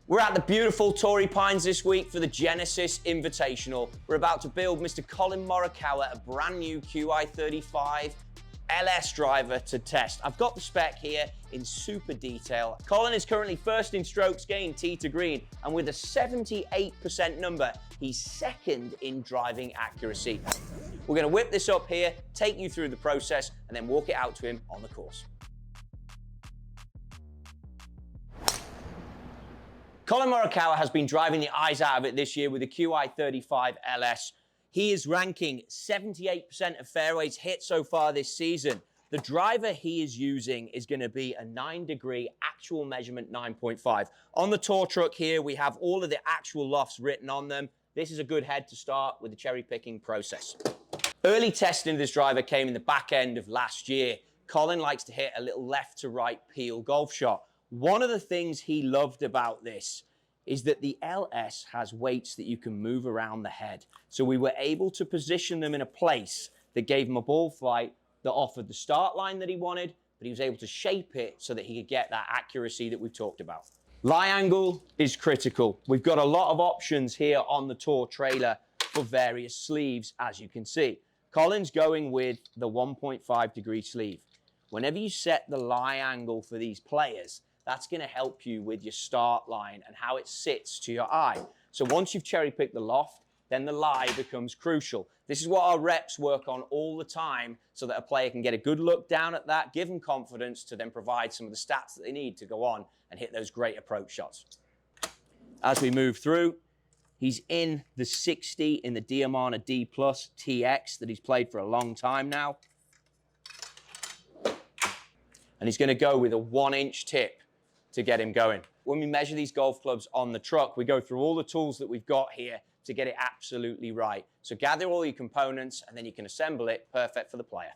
We're at the beautiful Torrey Pines this week for the Genesis Invitational. We're about to build Mr. Collin Morikawa a brand new Qi35 LS Driver to test. I've got the spec here in super detail. Collin is currently first in strokes gained tee to green, and with a 78% number, he's second in driving accuracy. We're going to whip this up here, take you through the process, and then walk it out to him on the course. Collin Morikawa has been driving the eyes out of it this year with the Qi35 LS. He is ranking 78% of fairways hit so far this season. The driver he is using is going to be a 9-degree actual measurement 9.5. On the Tour Truck here, we have all of the actual lofts written on them. This is a good head to start with the cherry picking process. Early testing of this driver came in the back end of last year. Collin likes to hit a little left to right peel golf shot. One of the things he loved about this is that the LS has weights that you can move around the head. So we were able to position them in a place that gave him a ball flight that offered the start line that he wanted, but he was able to shape it so that he could get that accuracy that we've talked about. Lie angle is critical. We've got a lot of options here on the Tour trailer for various sleeves, as you can see. Collin's going with the 1.5 degree sleeve. Whenever you set the lie angle for these players, that's going to help you with your start line and how it sits to your eye. So once you've cherry-picked the loft, then the lie becomes crucial. This is what our reps work on all the time so that a player can get a good look down at that, give them confidence to then provide some of the stats that they need to go on and hit those great approach shots. As we move through, he's in the 60 in the Diamana D+ TX that he's played for a long time now. And he's going to go with a 1-inch tip to get him going. When we measure these golf clubs on the truck, we go through all the tools that we've got here to get it absolutely right. So gather all your components and then you can assemble it perfect for the player.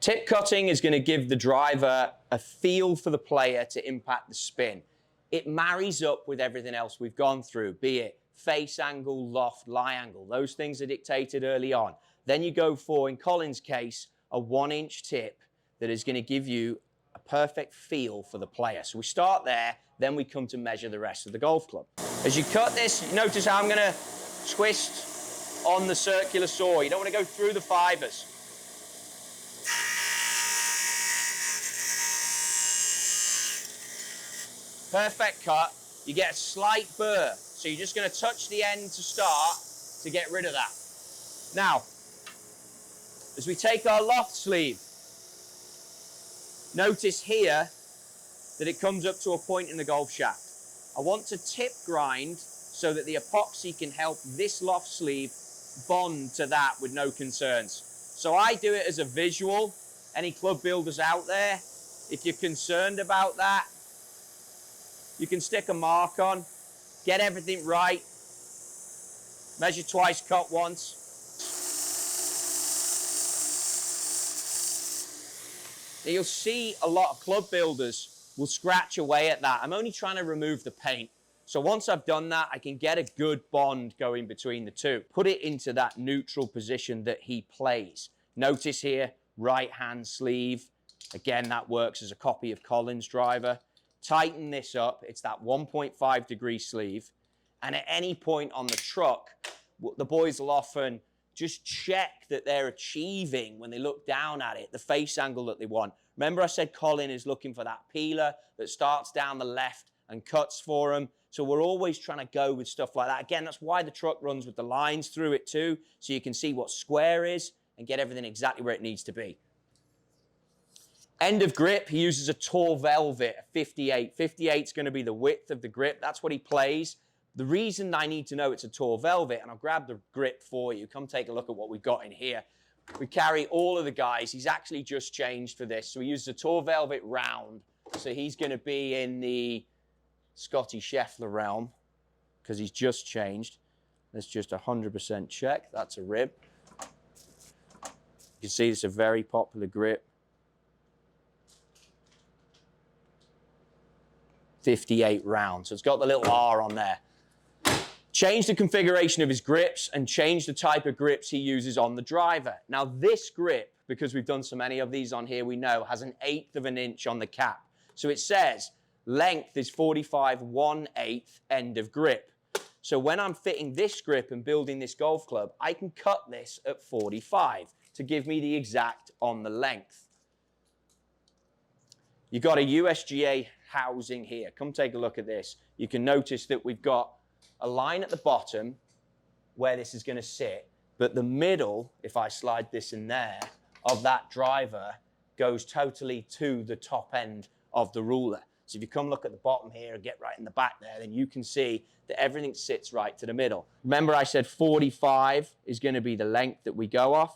Tip cutting is going to give the driver a feel for the player to impact the spin. It marries up with everything else we've gone through, be it face angle, loft, lie angle. Those things are dictated early on. Then you go for, in Collin's case, a 1-inch tip that is going to give you a perfect feel for the player. So we start there, then we come to measure the rest of the golf club. As you cut this, you notice how I'm going to twist on the circular saw. You don't want to go through the fibers. Perfect cut. You get a slight burr. So you're just going to touch the end to start to get rid of that. Now, as we take our loft sleeve, notice here that it comes up to a point in the golf shaft. I want to tip grind so that the epoxy can help this loft sleeve bond to that with no concerns. So I do it as a visual. Any club builders out there, if you're concerned about that, you can stick a mark on, get everything right, measure twice, cut once. Now you'll see a lot of club builders will scratch away at that. I'm only trying to remove the paint. So once I've done that, I can get a good bond going between the two. Put it into that neutral position that he plays. Notice here, right hand sleeve. Again, that works as a copy of Collin's driver. Tighten this up. It's that 1.5 degree sleeve. And at any point on the truck, the boys will often just check that they're achieving, when they look down at it, the face angle that they want. Remember I said Collin is looking for that peeler that starts down the left and cuts for him. So we're always trying to go with stuff like that. Again, that's why the truck runs with the lines through it too, so you can see what square is and get everything exactly where it needs to be. End of grip, he uses a Tour Velvet, a 58. 58 is going to be the width of the grip. That's what he plays. The reason I need to know it's a Tour Velvet, and I'll grab the grip for you, come take a look at what we've got in here. We carry all of the guys. He's actually just changed for this. So he uses a Tour Velvet round. So he's going to be in the Scotty Scheffler realm because he's just changed. Let's just 100% check. That's a rib. You can see it's a very popular grip. 58 round. So it's got the little R on there. Change the configuration of his grips and change the type of grips he uses on the driver. Now this grip, because we've done so many of these on here, we know has 1/8 of an inch on the cap. So it says Length is 45 1/8 end of grip. So when I'm fitting this grip and building this golf club, I can cut this at 45 to give me the exact on the length. You've got a USGA housing here. Come take a look at this. You can notice that we've got a line at the bottom where this is going to sit, but the middle, if I slide this in there, of that driver goes totally to the top end of the ruler. So if you come look at the bottom here and get right in the back there, then you can see that everything sits right to the middle. Remember I said 45 is going to be the length that we go off?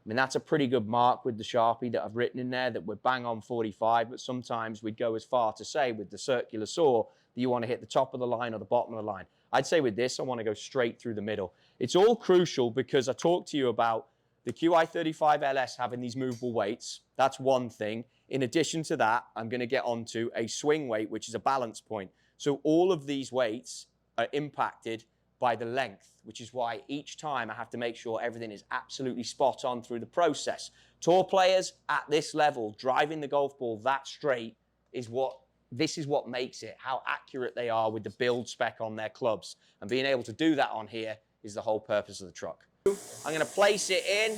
I mean, that's a pretty good mark with the Sharpie that I've written in there, that we're bang on 45, but sometimes we'd go as far to say with the circular saw that you want to hit the top of the line or the bottom of the line. I'd say with this, I want to go straight through the middle. It's all crucial because I talked to you about the Qi35 LS having these movable weights. That's one thing. In addition to that, I'm going to get onto a swing weight, which is a balance point. So all of these weights are impacted by the length, which is why each time I have to make sure everything is absolutely spot on through the process. Tour players at this level, driving the golf ball that straight this is what makes it, how accurate they are with the build spec on their clubs. And being able to do that on here is the whole purpose of the truck. I'm going to place it in,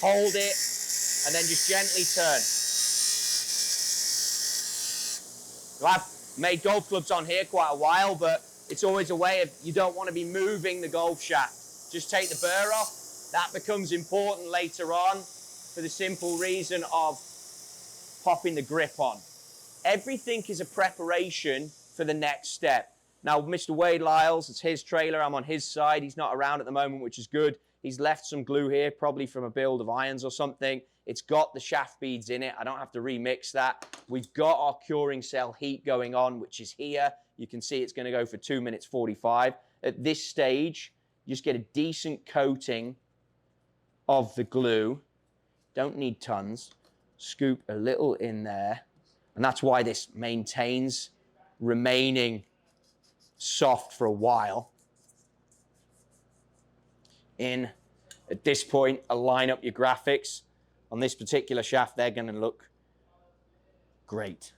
hold it, and then just gently turn. Well, I've made golf clubs on here quite a while, but it's always a way of, you don't want to be moving the golf shaft. Just take the burr off. That becomes important later on for the simple reason of popping the grip on. Everything is a preparation for the next step. Now, Mr. Wade Lyles, it's his trailer. I'm on his side. He's not around at the moment, which is good. He's left some glue here, probably from a build of irons or something. It's got the shaft beads in it. I don't have to remix that. We've got our curing cell heat going on, which is here. You can see it's going to go for 2 minutes 45. At this stage, you just get a decent coating of the glue. Don't need tons. Scoop a little in there. And that's why this maintains remaining soft for a while. At this point, align up your graphics. On this particular shaft, they're going to look great.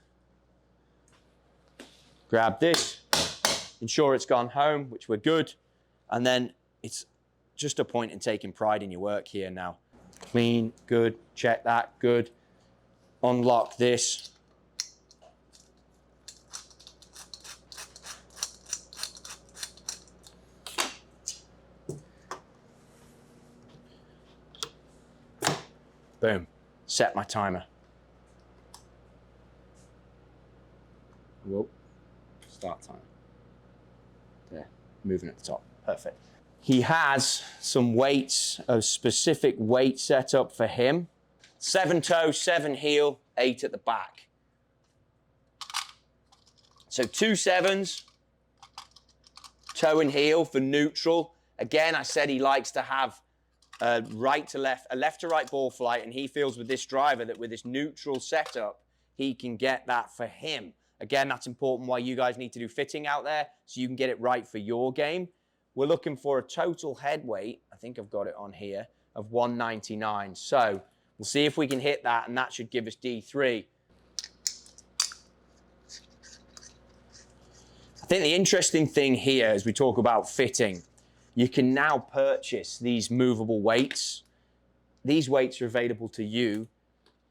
Grab this, ensure it's gone home, which we're good. And then it's just a point in taking pride in your work here now. Clean, good, check that, good. Unlock this. Boom, set my timer. Whoa, start timer. There, moving at the top, perfect. He has some weights, a specific weight set up for him. 7 toe, 7 heel, 8 at the back. So 2 7s, toe and heel for neutral. Again, I said he likes to have a right to left, a left to right ball flight, and he feels with this driver that with this neutral setup, he can get that for him. Again, that's important why you guys need to do fitting out there so you can get it right for your game. We're looking for a total head weight, I think I've got it on here, of 199. So we'll see if we can hit that, and that should give us D3. I think the interesting thing here as we talk about fitting, you can now purchase these movable weights. These weights are available to you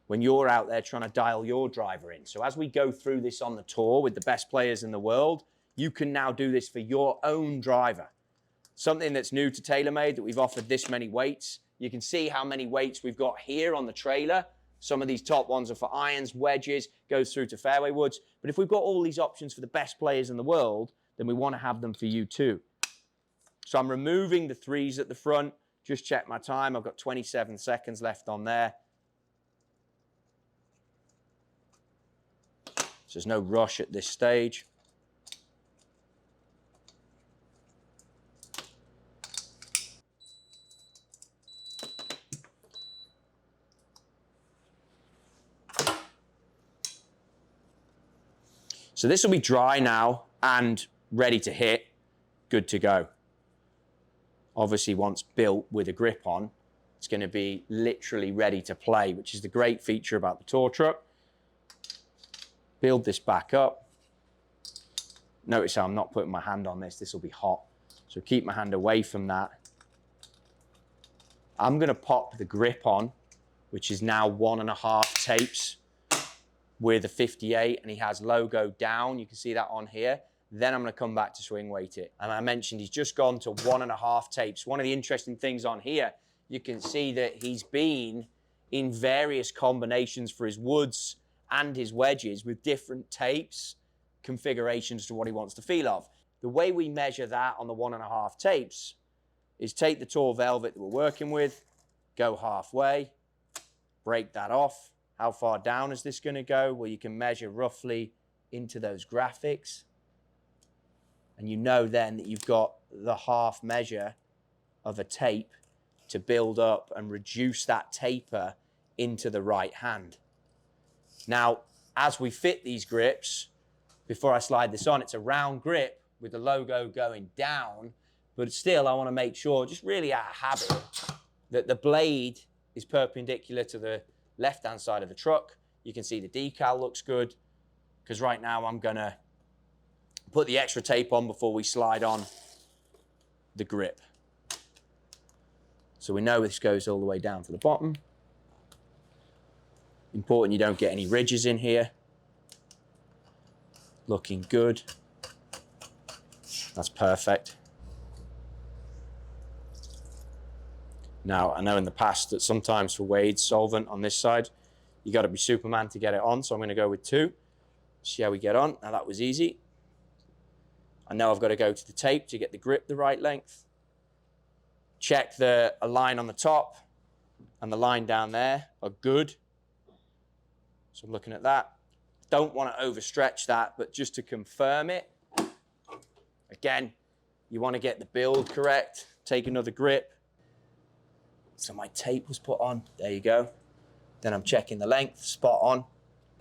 when you're out there trying to dial your driver in. So as we go through this on the tour with the best players in the world, you can now do this for your own driver. Something that's new to TaylorMade, that we've offered this many weights. You can see how many weights we've got here on the trailer. Some of these top ones are for irons, wedges, goes through to fairway woods. But if we've got all these options for the best players in the world, then we want to have them for you too. So I'm removing the 3s at the front. Just check my time. I've got 27 seconds left on there. So there's no rush at this stage. So this will be dry now and ready to hit, good to go. Obviously, once built with a grip on, it's going to be literally ready to play, which is the great feature about the tour truck. build this back up. Notice how I'm not putting my hand on this. This will be hot. So keep my hand away from that. I'm going to pop the grip on, which is now 1.5 tapes with a 58, and he has logo down. You can see that on here. Then I'm going to come back to swing weight it. And I mentioned he's just gone to 1.5 tapes. One of the interesting things on here, you can see that he's been in various combinations for his woods and his wedges with different tapes, configurations to what he wants the feel of. The way we measure that on the 1.5 tapes is take the Tour Velvet that we're working with, go halfway, break that off. How far down is this going to go? Well, you can measure roughly into those graphics. And you know then that you've got the half measure of a tape to build up and reduce that taper into the right hand. Now, as we fit these grips, before I slide this on, it's a round grip with the logo going down, but still I want to make sure, just really out of habit, that the blade is perpendicular to the left-hand side of the truck. You can see the decal looks good, because right now I'm going to put the extra tape on before we slide on the grip. So we know this goes all the way down to the bottom. Important you don't get any ridges in here. Looking good. That's perfect. Now, I know in the past that sometimes for Wade's solvent on this side, you got to be Superman to get it on, so I'm going to go with 2. See how we get on. Now, that was easy. I know I've got to go to the tape to get the grip the right length. Check a line on the top and the line down there are good. So I'm looking at that. Don't want to overstretch that, but just to confirm it, again, you want to get the build correct. Take another grip. So my tape was put on. There you go. Then I'm checking the length, spot on.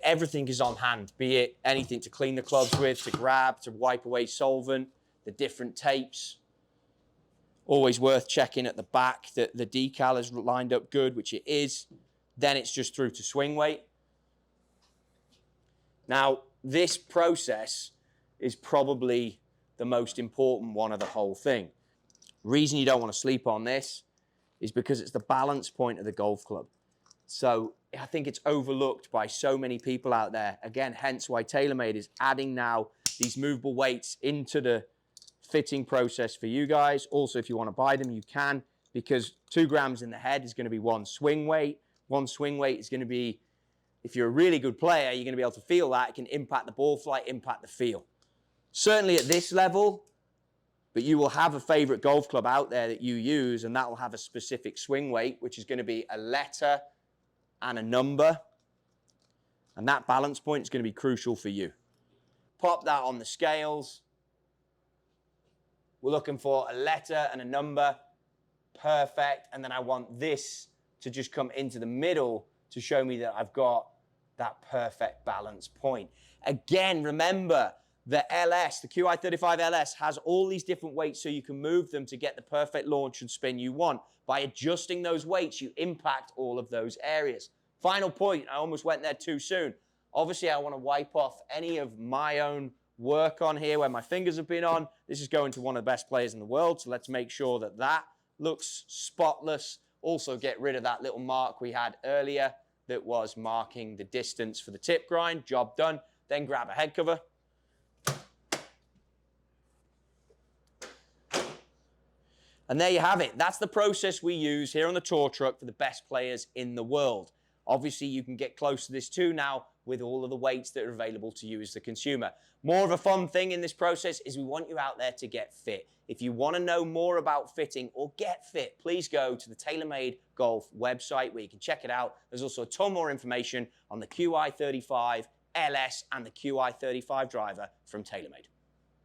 Everything is on hand, be it anything to clean the clubs with, to grab, to wipe away solvent, the different tapes. Always worth checking at the back that the decal is lined up good, which it is. Then it's just through to swing weight. Now, this process is probably the most important one of the whole thing. Reason you don't want to sleep on this is because it's the balance point of the golf club. So I think it's overlooked by so many people out there. Again, hence why TaylorMade is adding now these movable weights into the fitting process for you guys. Also, if you want to buy them, you can, because 2 grams in the head is going to be 1 swing weight. 1 swing weight is going to be, if you're a really good player, you're going to be able to feel that. It can impact the ball flight, impact the feel. Certainly at this level, but you will have a favorite golf club out there that you use, and that will have a specific swing weight, which is going to be a letter and a number. And that balance point is going to be crucial for you. Pop that on the scales. We're looking for a letter and a number. Perfect. And then I want this to just come into the middle to show me that I've got that perfect balance point. Again, remember, the LS, the Qi35 LS, has all these different weights so you can move them to get the perfect launch and spin you want. By adjusting those weights, you impact all of those areas. Final point, I almost went there too soon. Obviously, I want to wipe off any of my own work on here where my fingers have been on. This is going to one of the best players in the world, so let's make sure that that looks spotless. Also get rid of that little mark we had earlier that was marking the distance for the tip grind. Job done. Then grab a head cover. And there you have it. That's the process we use here on the Tour Truck for the best players in the world. Obviously, you can get close to this too now with all of the weights that are available to you as the consumer. More of a fun thing in this process is we want you out there to get fit. If you want to know more about fitting or get fit, please go to the TaylorMade Golf website where you can check it out. There's also a ton more information on the Qi35 LS and the Qi35 Driver from TaylorMade.